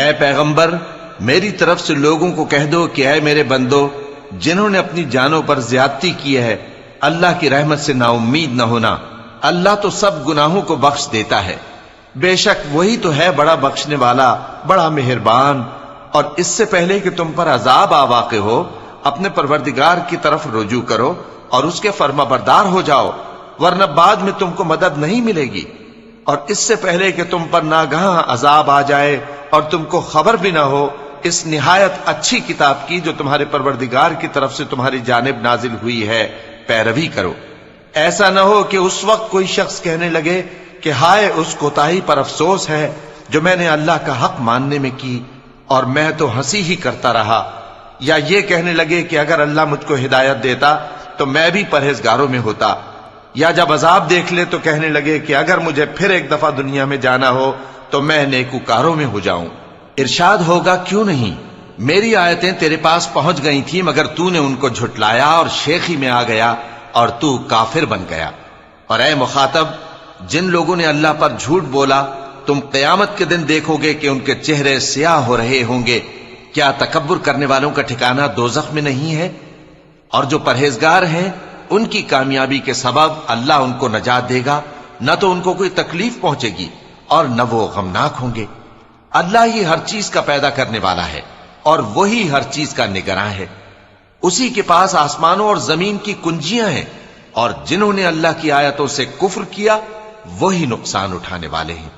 اے پیغمبر میری طرف سے لوگوں کو کہہ دو کہ اے میرے بندو جنہوں نے اپنی جانوں پر زیادتی کی ہے اللہ کی رحمت سے نا امید نہ ہونا، اللہ تو سب گناہوں کو بخش دیتا ہے، بے شک وہی تو ہے بڑا بخشنے والا بڑا مہربان۔ اور اس سے پہلے کہ تم پر عذاب آ واقع ہو اپنے پروردگار کی طرف رجوع کرو اور اس کے فرما بردار ہو جاؤ، ورنہ بعد میں تم کو مدد نہیں ملے گی۔ اور اس سے پہلے کہ تم پر ناگہاں عذاب آ جائے اور تم کو خبر بھی نہ ہو، اس نہایت اچھی کتاب کی جو تمہارے پروردگار کی طرف سے تمہاری جانب نازل ہوئی ہے پیروی کرو۔ ایسا نہ ہو کہ اس وقت کوئی شخص کہنے لگے کہ ہائے اس کوتاہی پر افسوس ہے جو میں نے اللہ کا حق ماننے میں کی اور میں تو ہنسی ہی کرتا رہا، یا یہ کہنے لگے کہ اگر اللہ مجھ کو ہدایت دیتا تو میں بھی پرہیزگاروں میں ہوتا، یا جب عذاب دیکھ لے تو کہنے لگے کہ اگر مجھے پھر ایک دفعہ دنیا میں جانا ہو تو میں نیکوکاروں میں ہو جاؤں۔ ارشاد ہوگا کیوں نہیں، میری آیتیں تیرے پاس پہنچ گئی تھی مگر تو نے ان کو جھٹلایا اور شیخی میں آ گیا اور تو کافر بن گیا۔ اور اے مخاطب جن لوگوں نے اللہ پر جھوٹ بولا تم قیامت کے دن دیکھو گے کہ ان کے چہرے سیاہ ہو رہے ہوں گے، کیا تکبر کرنے والوں کا ٹھکانہ دوزخ میں نہیں ہے؟ اور جو پرہیزگار ہیں ان کی کامیابی کے سبب اللہ ان کو نجات دے گا، نہ تو ان کو کوئی تکلیف پہنچے گی اور نہ وہ غمناک ہوں گے۔ اللہ ہی ہر چیز کا پیدا کرنے والا ہے اور وہی ہر چیز کا نگراں ہے، اسی کے پاس آسمانوں اور زمین کی کنجیاں ہیں، اور جنہوں نے اللہ کی آیتوں سے کفر کیا وہی نقصان اٹھانے والے ہیں۔